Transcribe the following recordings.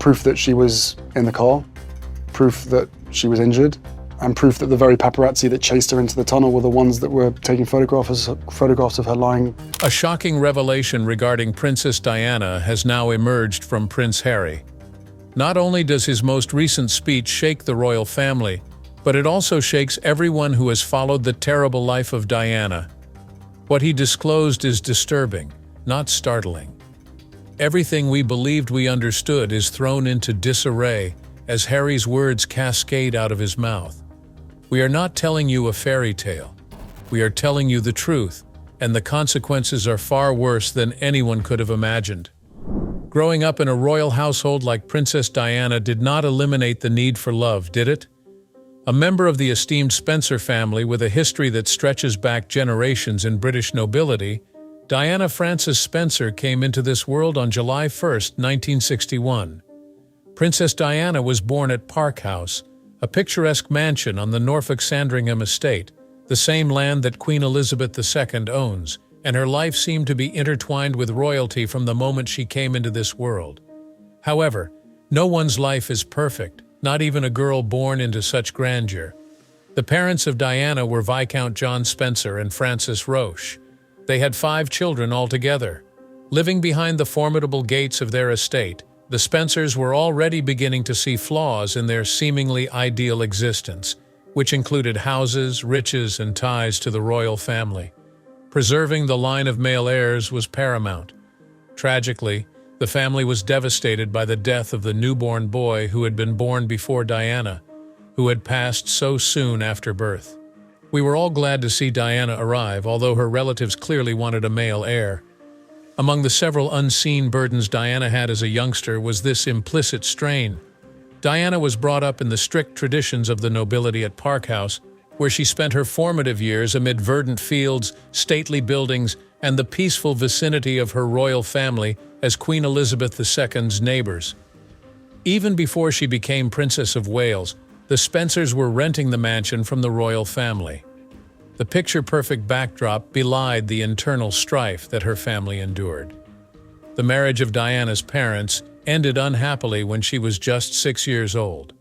proof that she was in the car, proof that she was injured, and proof that the very paparazzi that chased her into the tunnel were the ones that were taking photographs of her lying. A shocking revelation regarding Princess Diana has now emerged from Prince Harry. Not only does his most recent speech shake the royal family, but it also shakes everyone who has followed the terrible life of Diana. What he disclosed is disturbing, not startling. Everything we believed we understood is thrown into disarray as Harry's words cascade out of his mouth. We are not telling you a fairy tale. We are telling you the truth, and the consequences are far worse than anyone could have imagined. Growing up in a royal household like Princess Diana did not eliminate the need for love, did it? A member of the esteemed Spencer family with a history that stretches back generations in British nobility, Diana Frances Spencer came into this world on July 1, 1961. Princess Diana was born at Park House, a picturesque mansion on the Norfolk Sandringham estate, the same land that Queen Elizabeth II owns, and her life seemed to be intertwined with royalty from the moment she came into this world. However, no one's life is perfect, not even a girl born into such grandeur. The parents of Diana were Viscount John Spencer and Frances Roche. They had 5 children altogether. Living behind the formidable gates of their estate, the Spencers were already beginning to see flaws in their seemingly ideal existence, which included houses, riches, and ties to the royal family. Preserving the line of male heirs was paramount. Tragically, the family was devastated by the death of the newborn boy who had been born before Diana, who had passed so soon after birth. We were all glad to see Diana arrive, although her relatives clearly wanted a male heir. Among the several unseen burdens Diana had as a youngster was this implicit strain. Diana was brought up in the strict traditions of the nobility at Park House, where she spent her formative years amid verdant fields, stately buildings, and the peaceful vicinity of her royal family as Queen Elizabeth II's neighbors. Even before she became Princess of Wales, the Spencers were renting the mansion from the royal family. The picture-perfect backdrop belied the internal strife that her family endured. The marriage of Diana's parents ended unhappily when she was just 6 years old.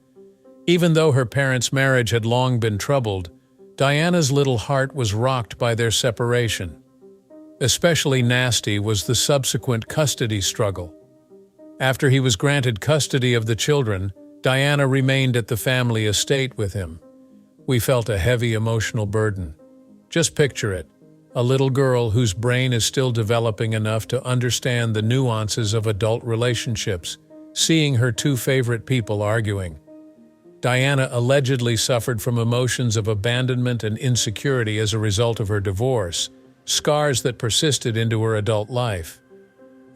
Even though her parents' marriage had long been troubled, Diana's little heart was rocked by their separation. Especially nasty was the subsequent custody struggle. After he was granted custody of the children, Diana remained at the family estate with him. We felt a heavy emotional burden. Just picture it, a little girl whose brain is still developing enough to understand the nuances of adult relationships, seeing her 2 favorite people arguing. Diana allegedly suffered from emotions of abandonment and insecurity as a result of her divorce, scars that persisted into her adult life.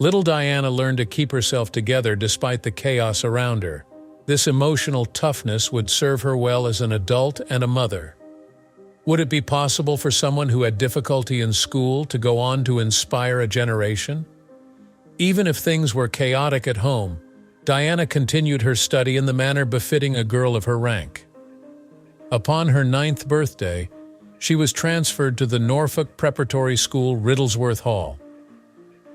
Little Diana learned to keep herself together despite the chaos around her. This emotional toughness would serve her well as an adult and a mother. Would it be possible for someone who had difficulty in school to go on to inspire a generation? Even if things were chaotic at home, Diana continued her study in the manner befitting a girl of her rank. Upon her 9th birthday, she was transferred to the Norfolk Preparatory School, Riddlesworth Hall.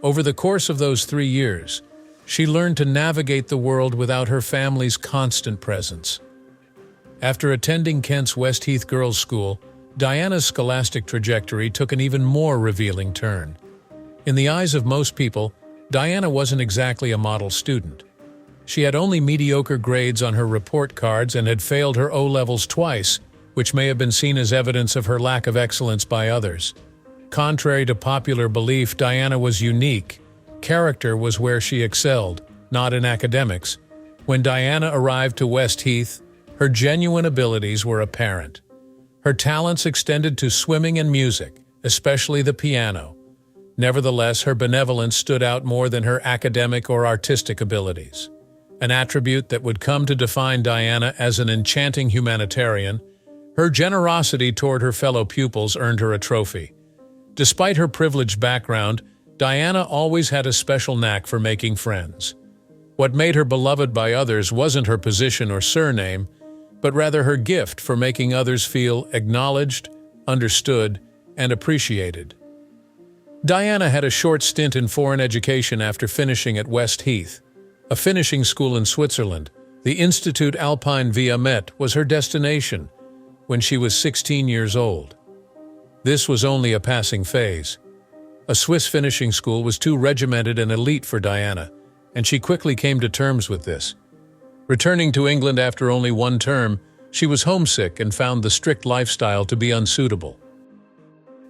Over the course of those 3 years, she learned to navigate the world without her family's constant presence. After attending Kent's Westheath Girls' School, Diana's scholastic trajectory took an even more revealing turn. In the eyes of most people, Diana wasn't exactly a model student. She had only mediocre grades on her report cards and had failed her O-levels twice, which may have been seen as evidence of her lack of excellence by others. Contrary to popular belief, Diana was unique. Character was where she excelled, not in academics. When Diana arrived to Westheath, her genuine abilities were apparent. Her talents extended to swimming and music, especially the piano. Nevertheless, her benevolence stood out more than her academic or artistic abilities. An attribute that would come to define Diana as an enchanting humanitarian, her generosity toward her fellow pupils earned her a trophy. Despite her privileged background, Diana always had a special knack for making friends. What made her beloved by others wasn't her position or surname, but rather her gift for making others feel acknowledged, understood, and appreciated. Diana had a short stint in foreign education after finishing at Westheath. A finishing school in Switzerland, the Institut Alpine Via Met, was her destination when she was 16 years old. This was only a passing phase. A Swiss finishing school was too regimented and elite for Diana, and she quickly came to terms with this. Returning to England after only one term, she was homesick and found the strict lifestyle to be unsuitable.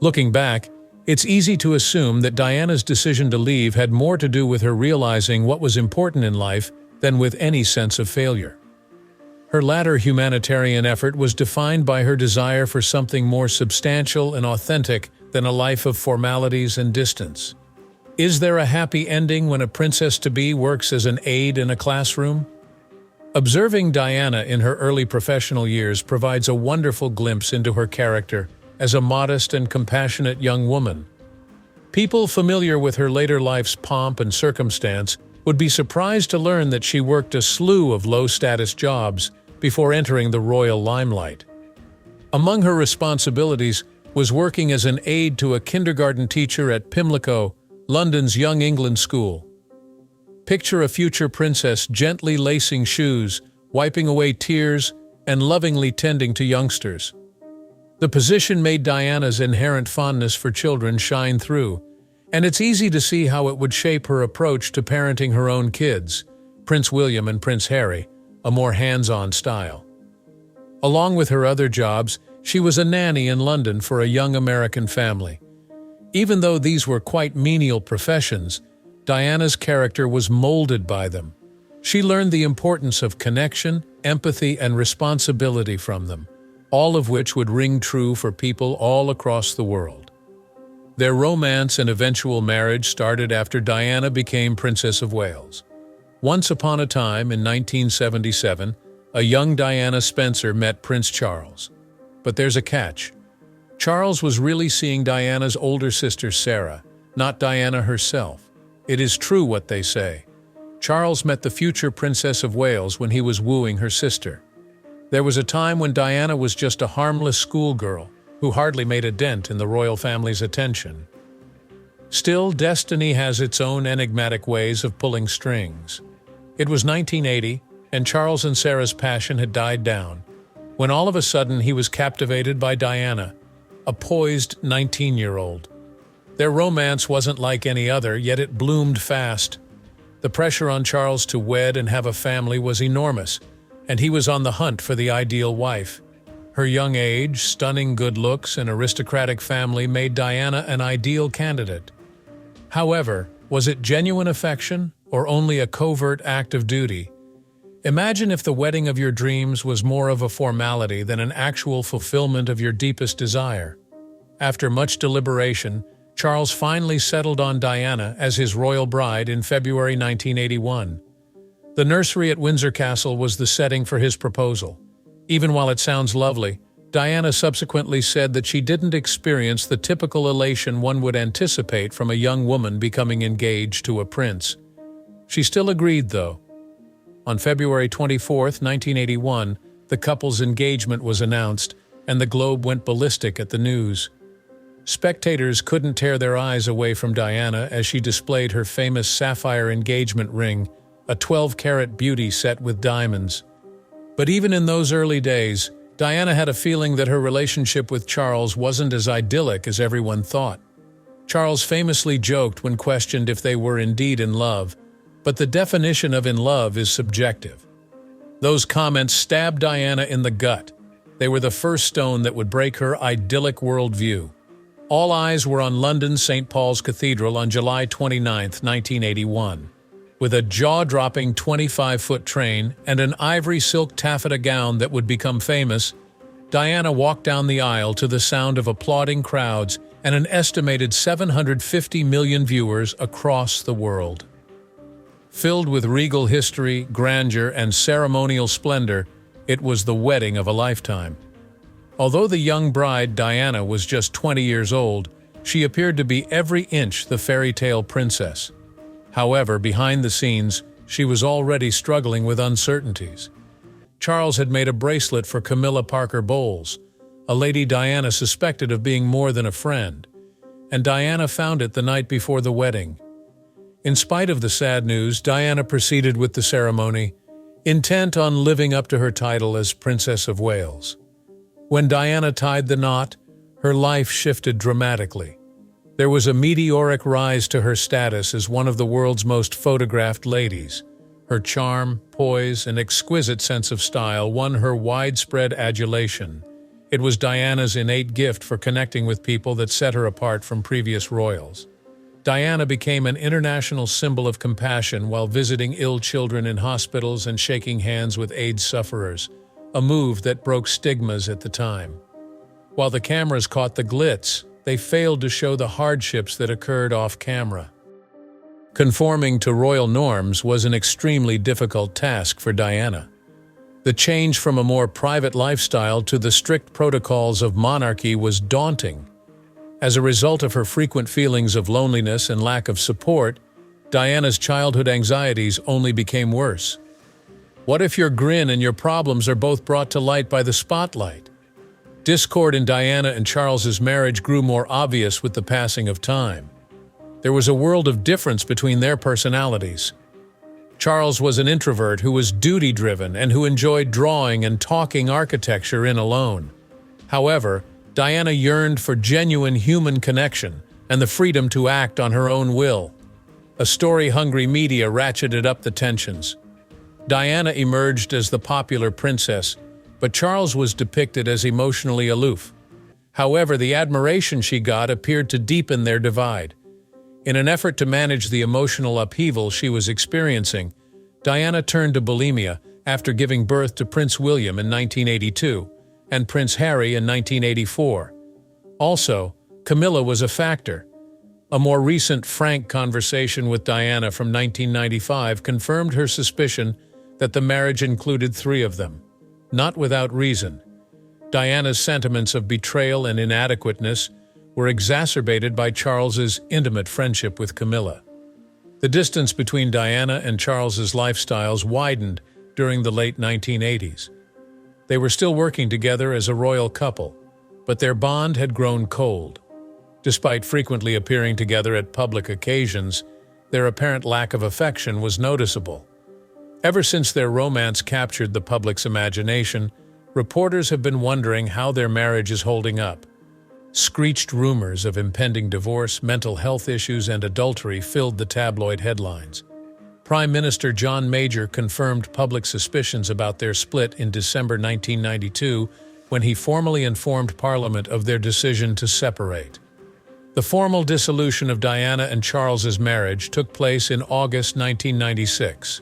Looking back, it's easy to assume that Diana's decision to leave had more to do with her realizing what was important in life than with any sense of failure. Her latter humanitarian effort was defined by her desire for something more substantial and authentic than a life of formalities and distance. Is there a happy ending when a princess-to-be works as an aide in a classroom? Observing Diana in her early professional years provides a wonderful glimpse into her character as a modest and compassionate young woman. People familiar with her later life's pomp and circumstance would be surprised to learn that she worked a slew of low-status jobs before entering the royal limelight. Among her responsibilities was working as an aide to a kindergarten teacher at Pimlico, London's Young England School. Picture a future princess gently lacing shoes, wiping away tears, and lovingly tending to youngsters. The position made Diana's inherent fondness for children shine through, and it's easy to see how it would shape her approach to parenting her own kids, Prince William and Prince Harry, a more hands-on style. Along with her other jobs, she was a nanny in London for a young American family. Even though these were quite menial professions, Diana's character was molded by them. She learned the importance of connection, empathy, and responsibility from them, all of which would ring true for people all across the world. Their romance and eventual marriage started after Diana became Princess of Wales. Once upon a time, in 1977, a young Diana Spencer met Prince Charles. But there's a catch. Charles was really seeing Diana's older sister Sarah, not Diana herself. It is true what they say. Charles met the future Princess of Wales when he was wooing her sister. There was a time when Diana was just a harmless schoolgirl who hardly made a dent in the royal family's attention. Still, destiny has its own enigmatic ways of pulling strings. It was 1980, and Charles and Sarah's passion had died down, when all of a sudden he was captivated by Diana, a poised 19-year-old. Their romance wasn't like any other, yet it bloomed fast. The pressure on Charles to wed and have a family was enormous, and he was on the hunt for the ideal wife. Her young age, stunning good looks, and aristocratic family made Diana an ideal candidate. However, was it genuine affection or only a covert act of duty? Imagine if the wedding of your dreams was more of a formality than an actual fulfillment of your deepest desire. After much deliberation, Charles finally settled on Diana as his royal bride in February 1981. The nursery at Windsor Castle was the setting for his proposal. Even while it sounds lovely, Diana subsequently said that she didn't experience the typical elation one would anticipate from a young woman becoming engaged to a prince. She still agreed, though. On February 24, 1981, the couple's engagement was announced, and the globe went ballistic at the news. Spectators couldn't tear their eyes away from Diana as she displayed her famous sapphire engagement ring, a 12-carat beauty set with diamonds. But even in those early days, Diana had a feeling that her relationship with Charles wasn't as idyllic as everyone thought. Charles famously joked when questioned if they were indeed in love, but the definition of in love is subjective. Those comments stabbed Diana in the gut. They were the first stone that would break her idyllic worldview. All eyes were on London's St. Paul's Cathedral on July 29, 1981. With a jaw-dropping 25-foot train and an ivory silk taffeta gown that would become famous, Diana walked down the aisle to the sound of applauding crowds and an estimated 750 million viewers across the world. Filled with regal history, grandeur, and ceremonial splendor, it was the wedding of a lifetime. Although the young bride, Diana, was just 20 years old, she appeared to be every inch the fairy tale princess. However, behind the scenes, she was already struggling with uncertainties. Charles had made a bracelet for Camilla Parker Bowles, a lady Diana suspected of being more than a friend, and Diana found it the night before the wedding. In spite of the sad news, Diana proceeded with the ceremony, intent on living up to her title as Princess of Wales. When Diana tied the knot, her life shifted dramatically. There was a meteoric rise to her status as one of the world's most photographed ladies. Her charm, poise, and exquisite sense of style won her widespread adulation. It was Diana's innate gift for connecting with people that set her apart from previous royals. Diana became an international symbol of compassion while visiting ill children in hospitals and shaking hands with AIDS sufferers, a move that broke stigmas at the time. While the cameras caught the glitz, they failed to show the hardships that occurred off-camera. Conforming to royal norms was an extremely difficult task for Diana. The change from a more private lifestyle to the strict protocols of monarchy was daunting. As a result of her frequent feelings of loneliness and lack of support, Diana's childhood anxieties only became worse. What if your grin and your problems are both brought to light by the spotlight? Discord in Diana and Charles's marriage grew more obvious with the passing of time. There was a world of difference between their personalities. Charles was an introvert who was duty-driven and who enjoyed drawing and talking architecture in alone. However, Diana yearned for genuine human connection and the freedom to act on her own will. A story-hungry media ratcheted up the tensions. Diana emerged as the popular princess, but Charles was depicted as emotionally aloof. However, the admiration she got appeared to deepen their divide. In an effort to manage the emotional upheaval she was experiencing, Diana turned to bulimia after giving birth to Prince William in 1982 and Prince Harry in 1984. Also, Camilla was a factor. A more recent frank conversation with Diana from 1995 confirmed her suspicion that the marriage included 3 of them. Not without reason. Diana's sentiments of betrayal and inadequateness were exacerbated by Charles's intimate friendship with Camilla. The distance between Diana and Charles's lifestyles widened during the late 1980s. They were still working together as a royal couple, but their bond had grown cold. Despite frequently appearing together at public occasions, their apparent lack of affection was noticeable. Ever since their romance captured the public's imagination, reporters have been wondering how their marriage is holding up. Screeched rumors of impending divorce, mental health issues, and adultery filled the tabloid headlines. Prime Minister John Major confirmed public suspicions about their split in December 1992 when he formally informed Parliament of their decision to separate. The formal dissolution of Diana and Charles's marriage took place in August 1996.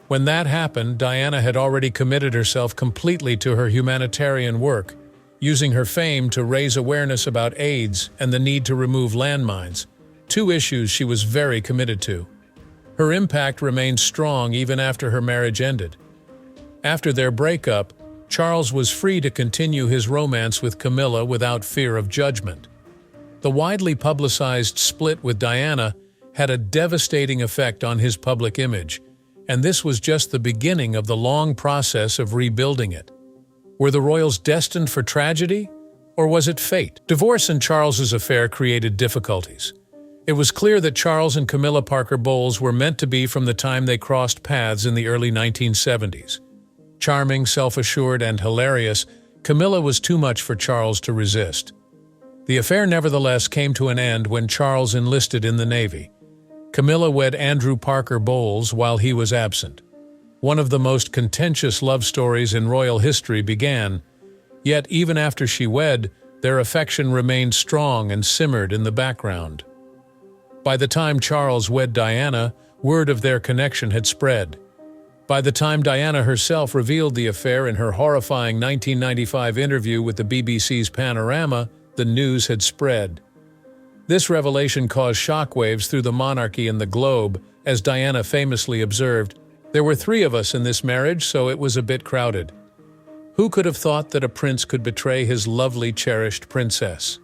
When that happened, Diana had already committed herself completely to her humanitarian work, using her fame to raise awareness about AIDS and the need to remove landmines, 2 issues she was very committed to. Her impact remained strong even after her marriage ended. After their breakup, Charles was free to continue his romance with Camilla without fear of judgment. The widely publicized split with Diana had a devastating effect on his public image, and this was just the beginning of the long process of rebuilding it. Were the royals destined for tragedy, or was it fate? Divorce in Charles's affair created difficulties. It was clear that Charles and Camilla Parker Bowles were meant to be from the time they crossed paths in the early 1970s. Charming, self-assured, and hilarious, Camilla was too much for Charles to resist. The affair nevertheless came to an end when Charles enlisted in the Navy. Camilla wed Andrew Parker Bowles while he was absent. One of the most contentious love stories in royal history began, yet even after she wed, their affection remained strong and simmered in the background. By the time Charles wed Diana, word of their connection had spread. By the time Diana herself revealed the affair in her horrifying 1995 interview with the BBC's Panorama, the news had spread. This revelation caused shockwaves through the monarchy and the globe, as Diana famously observed, "There were 3 of us in this marriage, so it was a bit crowded." Who could have thought that a prince could betray his lovely, cherished princess?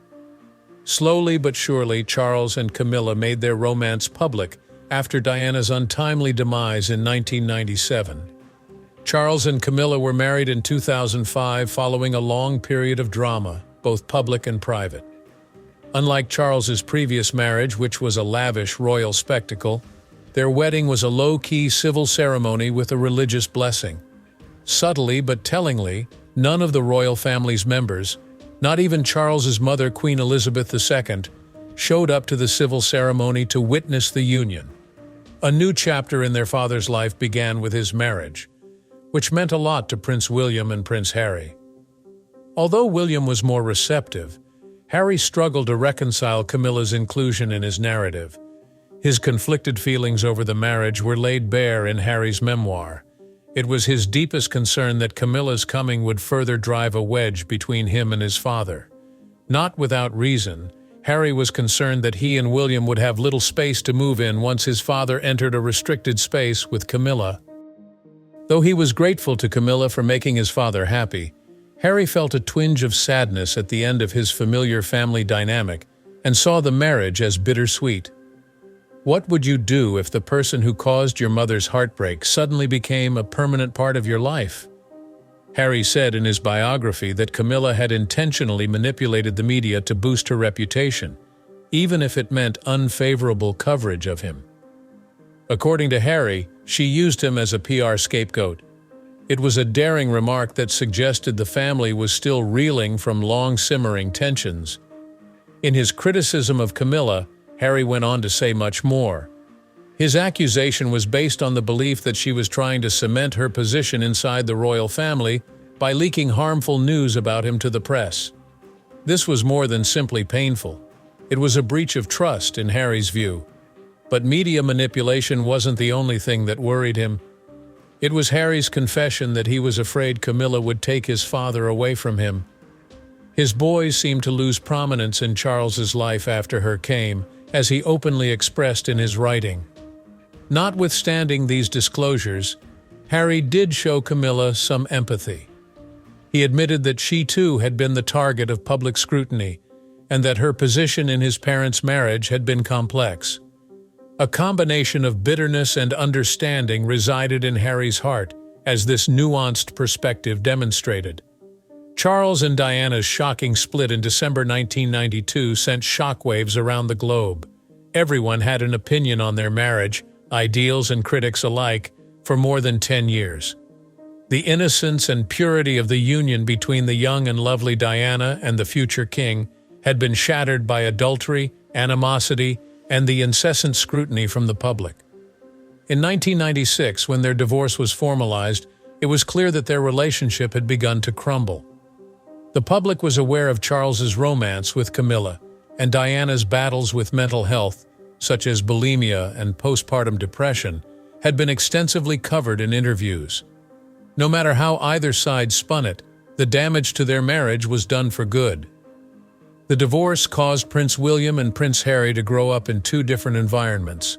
Slowly but surely, Charles and Camilla made their romance public after Diana's untimely demise in 1997. Charles and Camilla were married in 2005 following a long period of drama, both public and private. Unlike Charles's previous marriage, which was a lavish royal spectacle, Their wedding was a low-key civil ceremony with a religious blessing. Subtly but tellingly, none of the royal family's members, not even Charles's mother, Queen Elizabeth II, showed up to the civil ceremony to witness the union. A new chapter in their father's life began with his marriage, which meant a lot to Prince William and Prince Harry. Although William was more receptive, Harry struggled to reconcile Camilla's inclusion in his narrative. His conflicted feelings over the marriage were laid bare in Harry's memoir. It was his deepest concern that Camilla's coming would further drive a wedge between him and his father. Not without reason, Harry was concerned that he and William would have little space to move in once his father entered a restricted space with Camilla. Though he was grateful to Camilla for making his father happy, Harry felt a twinge of sadness at the end of his familiar family dynamic and saw the marriage as bittersweet. What would you do if the person who caused your mother's heartbreak suddenly became a permanent part of your life? Harry said in his biography that Camilla had intentionally manipulated the media to boost her reputation, even if it meant unfavorable coverage of him. According to Harry, she used him as a PR scapegoat. It was a daring remark that suggested the family was still reeling from long-simmering tensions. In his criticism of Camilla, Harry went on to say much more. His accusation was based on the belief that she was trying to cement her position inside the royal family by leaking harmful news about him to the press. This was more than simply painful. It was a breach of trust in Harry's view. But media manipulation wasn't the only thing that worried him. It was Harry's confession that he was afraid Camilla would take his father away from him. His boys seemed to lose prominence in Charles's life after her came, as he openly expressed in his writing. Notwithstanding these disclosures, Harry did show Camilla some empathy. He admitted that she too had been the target of public scrutiny, and that her position in his parents' marriage had been complex. A combination of bitterness and understanding resided in Harry's heart, as this nuanced perspective demonstrated. Charles and Diana's shocking split in December 1992 sent shockwaves around the globe. Everyone had an opinion on their marriage, ideals and critics alike, for more than 10 years. The innocence and purity of the union between the young and lovely Diana and the future king had been shattered by adultery, animosity, and the incessant scrutiny from the public. In 1996, when their divorce was formalized, it was clear that their relationship had begun to crumble. The public was aware of Charles's romance with Camilla, and Diana's battles with mental health, such as bulimia and postpartum depression, had been extensively covered in interviews. No matter how either side spun it, the damage to their marriage was done for good. The divorce caused Prince William and Prince Harry to grow up in two different environments.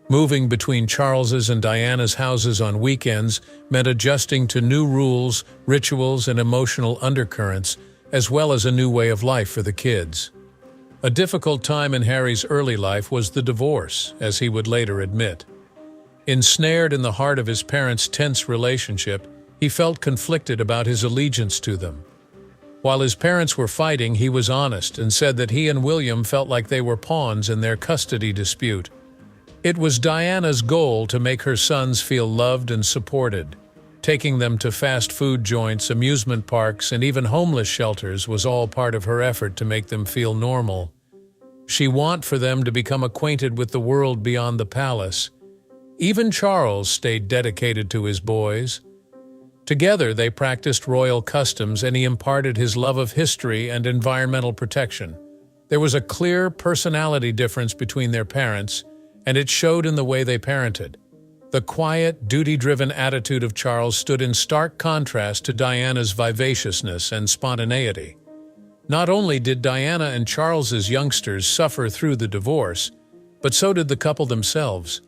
Moving between Charles's and Diana's houses on weekends meant adjusting to new rules, rituals, and emotional undercurrents, as well as a new way of life for the kids. A difficult time in Harry's early life was the divorce, as he would later admit. Ensnared in the heart of his parents' tense relationship, he felt conflicted about his allegiance to them. While his parents were fighting, he was honest and said that he and William felt like they were pawns in their custody dispute. It was Diana's goal to make her sons feel loved and supported. Taking them to fast food joints, amusement parks, and even homeless shelters was all part of her effort to make them feel normal. She wanted for them to become acquainted with the world beyond the palace. Even Charles stayed dedicated to his boys. Together they practiced royal customs, and he imparted his love of history and environmental protection. There was a clear personality difference between their parents, and it showed in the way they parented. The quiet, duty-driven attitude of Charles stood in stark contrast to Diana's vivaciousness and spontaneity. Not only did Diana and Charles's youngsters suffer through the divorce, but so did the couple themselves.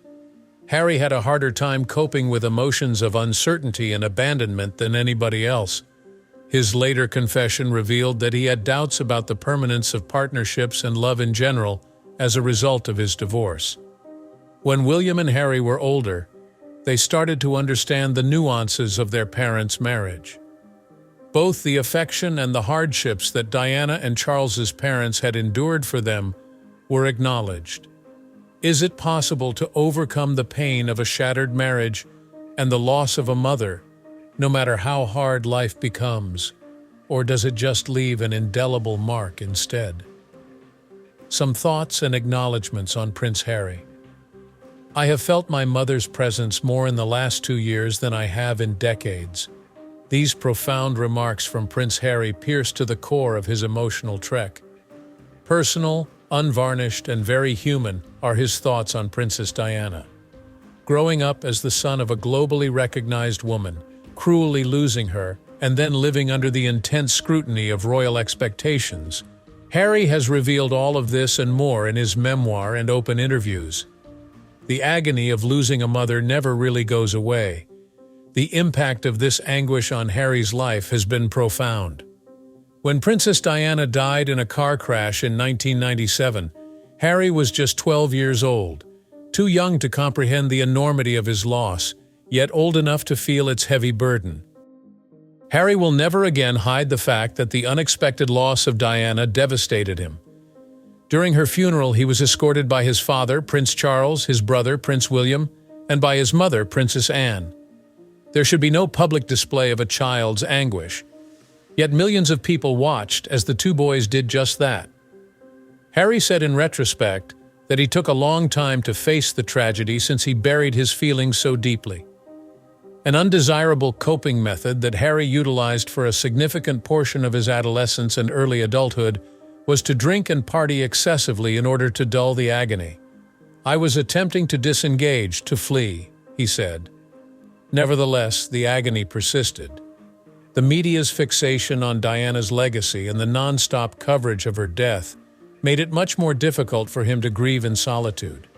Harry had a harder time coping with emotions of uncertainty and abandonment than anybody else. His later confession revealed that he had doubts about the permanence of partnerships and love in general as a result of his divorce. When William and Harry were older, they started to understand the nuances of their parents' marriage. Both the affection and the hardships that Diana and Charles's parents had endured for them were acknowledged. Is it possible to overcome the pain of a shattered marriage and the loss of a mother, no matter how hard life becomes, or does it just leave an indelible mark instead? Some thoughts and acknowledgments on Prince Harry. I have felt my mother's presence more in the last 2 years than I have in decades. These profound remarks from Prince Harry pierce to the core of his emotional trek. Personal, unvarnished, and very human are his thoughts on Princess Diana. Growing up as the son of a globally recognized woman, cruelly losing her, and then living under the intense scrutiny of royal expectations, Harry has revealed all of this and more in his memoir and open interviews. The agony of losing a mother never really goes away. The impact of this anguish on Harry's life has been profound. When Princess Diana died in a car crash in 1997, Harry was just 12 years old, too young to comprehend the enormity of his loss, yet old enough to feel its heavy burden. Harry will never again hide the fact that the unexpected loss of Diana devastated him. During her funeral, he was escorted by his father, Prince Charles, his brother, Prince William, and by his mother, Princess Anne. There should be no public display of a child's anguish. Yet millions of people watched as the two boys did just that. Harry said in retrospect that he took a long time to face the tragedy since he buried his feelings so deeply. An undesirable coping method that Harry utilized for a significant portion of his adolescence and early adulthood was to drink and party excessively in order to dull the agony. "I was attempting to disengage, to flee," he said. Nevertheless, the agony persisted. The media's fixation on Diana's legacy and the non-stop coverage of her death made it much more difficult for him to grieve in solitude.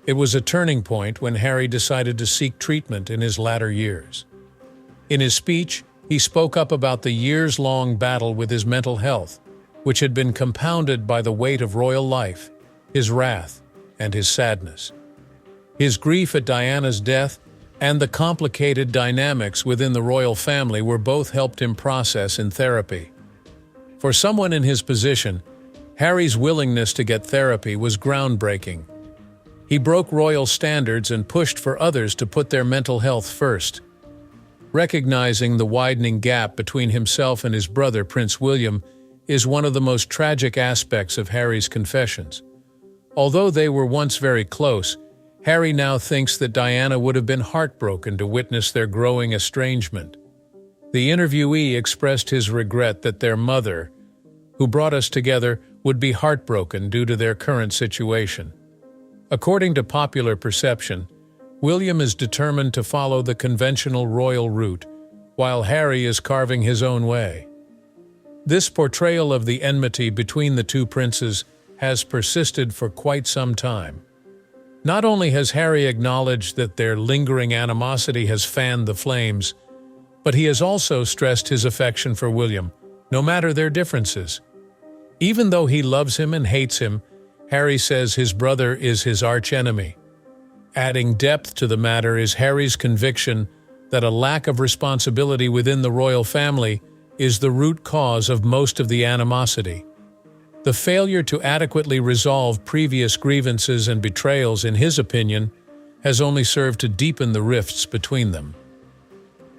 It was a turning point when Harry decided to seek treatment in his latter years. In his speech, he spoke up about the years-long battle with his mental health, which had been compounded by the weight of royal life, his wrath, and his sadness. His grief at Diana's death and the complicated dynamics within the royal family were both helped him process in therapy. For someone in his position, Harry's willingness to get therapy was groundbreaking. He broke royal standards and pushed for others to put their mental health first. Recognizing the widening gap between himself and his brother, Prince William, is one of the most tragic aspects of Harry's confessions. Although they were once very close, Harry now thinks that Diana would have been heartbroken to witness their growing estrangement. The interviewee expressed his regret that their mother, who brought us together, would be heartbroken due to their current situation. According to popular perception, William is determined to follow the conventional royal route, while Harry is carving his own way. This portrayal of the enmity between the two princes has persisted for quite some time. Not only has Harry acknowledged that their lingering animosity has fanned the flames, but he has also stressed his affection for William, no matter their differences. Even though he loves him and hates him, Harry says his brother is his archenemy. Adding depth to the matter is Harry's conviction that a lack of responsibility within the royal family is the root cause of most of the animosity. The failure to adequately resolve previous grievances and betrayals, in his opinion, has only served to deepen the rifts between them.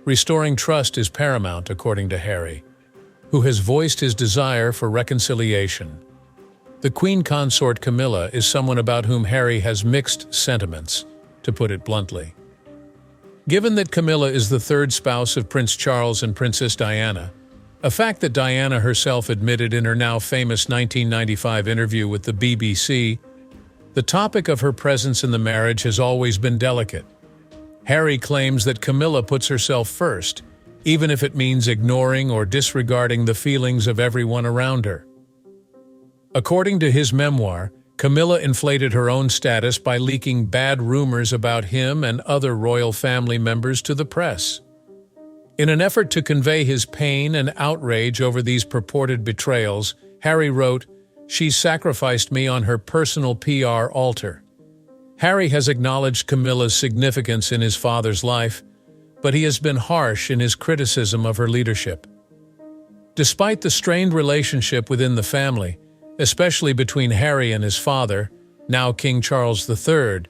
Restoring trust is paramount, according to Harry, who has voiced his desire for reconciliation. The Queen Consort Camilla is someone about whom Harry has mixed sentiments, to put it bluntly. Given that Camilla is the third spouse of Prince Charles and Princess Diana, a fact that Diana herself admitted in her now famous 1995 interview with the BBC, the topic of her presence in the marriage has always been delicate. Harry claims that Camilla puts herself first, even if it means ignoring or disregarding the feelings of everyone around her. According to his memoir, Camilla inflated her own status by leaking bad rumors about him and other royal family members to the press. In an effort to convey his pain and outrage over these purported betrayals, Harry wrote, "She sacrificed me on her personal PR altar." Harry has acknowledged Camilla's significance in his father's life, but he has been harsh in his criticism of her leadership. Despite the strained relationship within the family, especially between Harry and his father, now King Charles III,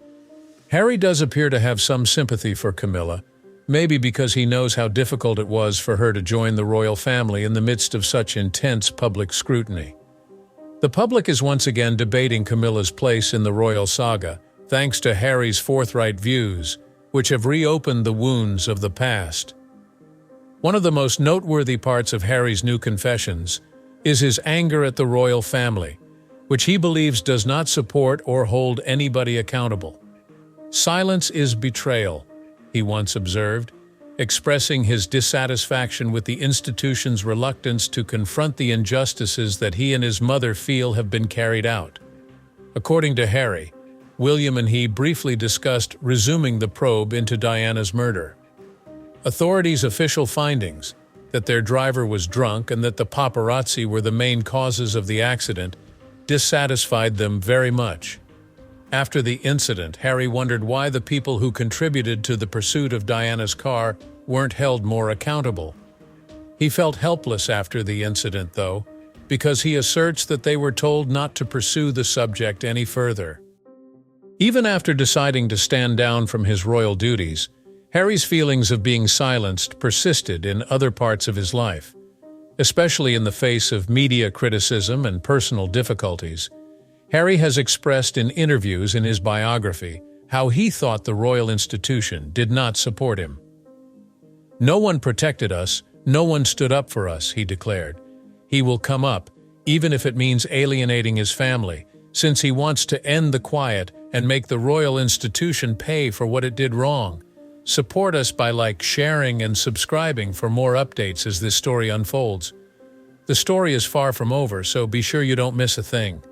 Harry does appear to have some sympathy for Camilla, maybe because he knows how difficult it was for her to join the royal family in the midst of such intense public scrutiny. The public is once again debating Camilla's place in the royal saga, thanks to Harry's forthright views, which have reopened the wounds of the past. One of the most noteworthy parts of Harry's new confessions is his anger at the royal family, which he believes does not support or hold anybody accountable. "Silence is betrayal," he once observed, expressing his dissatisfaction with the institution's reluctance to confront the injustices that he and his mother feel have been carried out. According to Harry, William and he briefly discussed resuming the probe into Diana's murder. Authorities' official findings, that their driver was drunk and that the paparazzi were the main causes of the accident, dissatisfied them very much. After the incident, Harry wondered why the people who contributed to the pursuit of Diana's car weren't held more accountable. He felt helpless after the incident, though, because he asserts that they were told not to pursue the subject any further. Even after deciding to stand down from his royal duties, Harry's feelings of being silenced persisted in other parts of his life, especially in the face of media criticism and personal difficulties. Harry has expressed in interviews in his biography how he thought the royal institution did not support him. "No one protected us, no one stood up for us," he declared. He will come up, even if it means alienating his family, since he wants to end the quiet and make the royal institution pay for what it did wrong. Support us by sharing and subscribing for more updates as this story unfolds. The story is far from over, so be sure you don't miss a thing.